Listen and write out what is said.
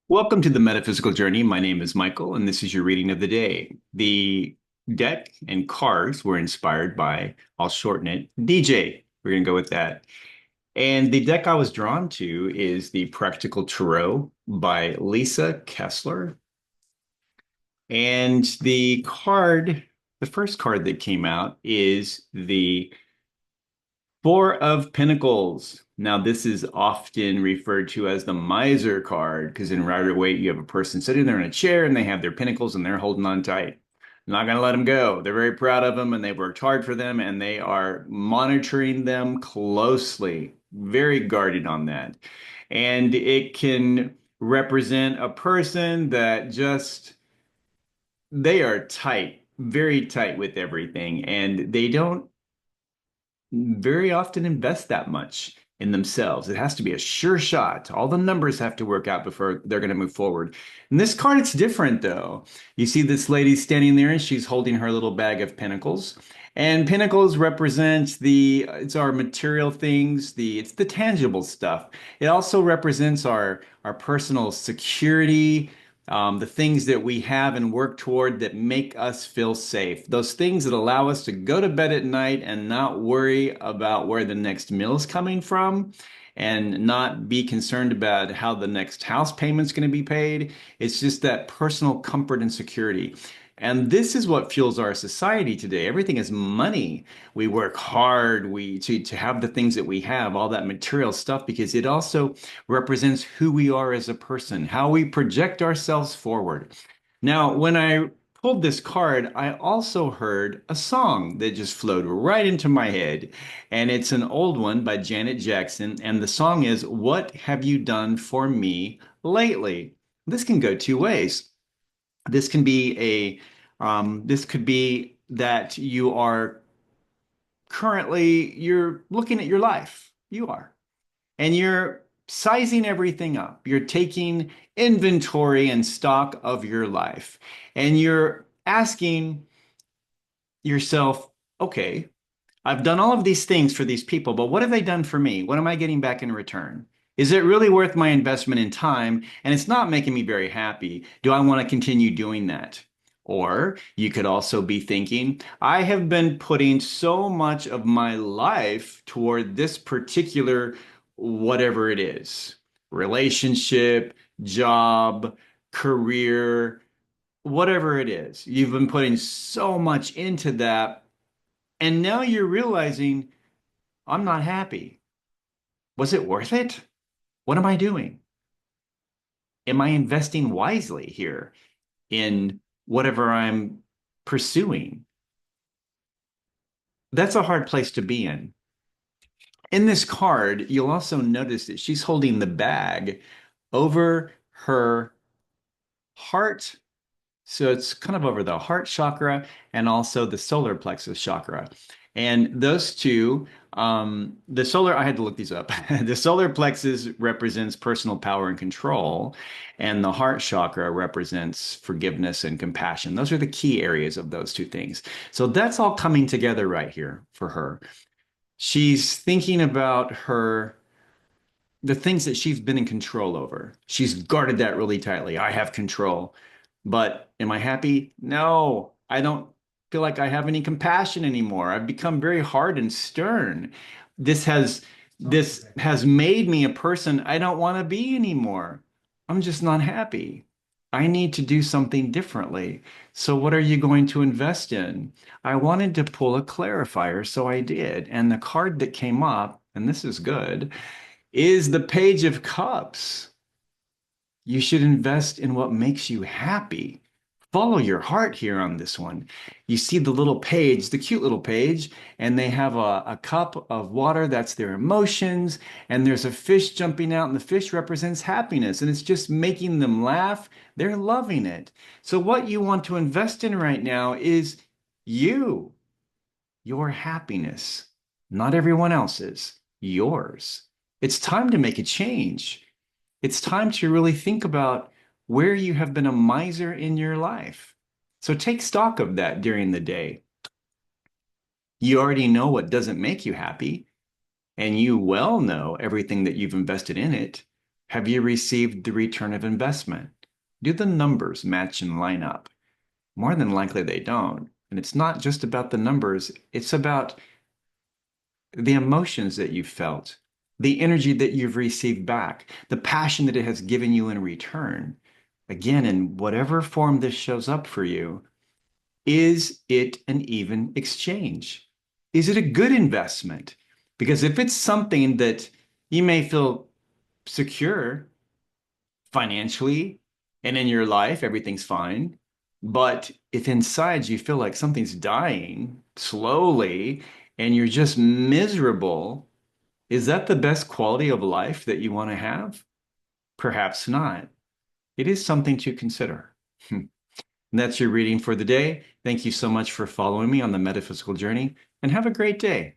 Welcome to the Metaphysical Journey. My name is Michael, and this is your reading of the day. The deck and cards were inspired by, I'll shorten it, DJ. We're going to go with that. And the deck I was drawn to is the Practical Tarot by Lisa Kessler. And the first card that came out is the Four of Pentacles. Now, this is often referred to as the miser card because in Rider-Waite, you have a person sitting there in a chair and they have their pentacles and they're holding on tight. Not going to let them go. They're very proud of them and they've worked hard for them and they are monitoring them closely, very guarded on that. And it can represent a person that just, they are tight, very tight with everything and they don't very often invest that much in themselves. It has to be a sure shot. All the numbers have to work out before they're going to move forward. In this card, it's different though. You see this lady standing there and she's holding her little bag of pentacles. And pentacles represent it's our material things, it's the tangible stuff. It also represents our personal security, the things that we have and work toward that make us feel safe. Those things that allow us to go to bed at night and not worry about where the next meal is coming from and not be concerned about how the next house payment's going to be paid. It's just that personal comfort and security. And this is what fuels our society today. Everything is money. We work hard to have the things that we have, all that material stuff, because it also represents who we are as a person, how we project ourselves forward. Now, when I pulled this card, I also heard a song that just flowed right into my head. And it's an old one by Janet Jackson. And the song is, "What Have You Done For Me Lately?" This can go two ways. This can be this could be that you are you're looking at your life. You are. And you're sizing everything up. You're taking inventory and stock of your life. And you're asking yourself, okay, I've done all of these things for these people, but what have they done for me? What am I getting back in return? Is it really worth my investment in time? And it's not making me very happy. Do I want to continue doing that? Or you could also be thinking, I have been putting so much of my life toward this particular whatever it is, relationship, job, career, whatever it is. You've been putting so much into that. And now you're realizing, I'm not happy. Was it worth it? What am I doing? Am I investing wisely here in whatever I'm pursuing? That's a hard place to be in. In this card, you'll also notice that she's holding the bag over her heart. So it's kind of over the heart chakra and also the solar plexus chakra. And those two, I had to look these up. The solar plexus represents personal power and control, and the heart chakra represents forgiveness and compassion. Those are the key areas of those two things. So that's all coming together right here for her. She's thinking about the things that she's been in control over. She's guarded that really tightly. I have control. But am I happy? No, I don't feel like I have any compassion anymore. I've become very hard and stern. This has this has made me a person I don't want to be anymore. I'm just not happy. I need to do something differently. So what are you going to invest in? I wanted to pull a clarifier, so I did. And the card that came up, and this is good, is the Page of Cups. You should invest in what makes you happy. Follow your heart here on this one. You see the little page, the cute little page, and they have a cup of water. That's their emotions. And there's a fish jumping out, and the fish represents happiness. And it's just making them laugh. They're loving it. So, what you want to invest in right now is you, your happiness, not everyone else's, yours. It's time to make a change. It's time to really think about where you have been a miser in your life. So take stock of that during the day. You already know what doesn't make you happy, and you well know everything that you've invested in it. Have you received the return of investment? Do the numbers match and line up? More than likely they don't. And it's not just about the numbers, it's about the emotions that you've felt, the energy that you've received back, the passion that it has given you in return. Again, in whatever form this shows up for you, is it an even exchange? Is it a good investment? Because if it's something that you may feel secure financially and in your life, everything's fine. But if inside you feel like something's dying slowly and you're just miserable, is that the best quality of life that you want to have? Perhaps not. It is something to consider. And that's your reading for the day. Thank you so much for following me on the metaphysical journey, and have a great day.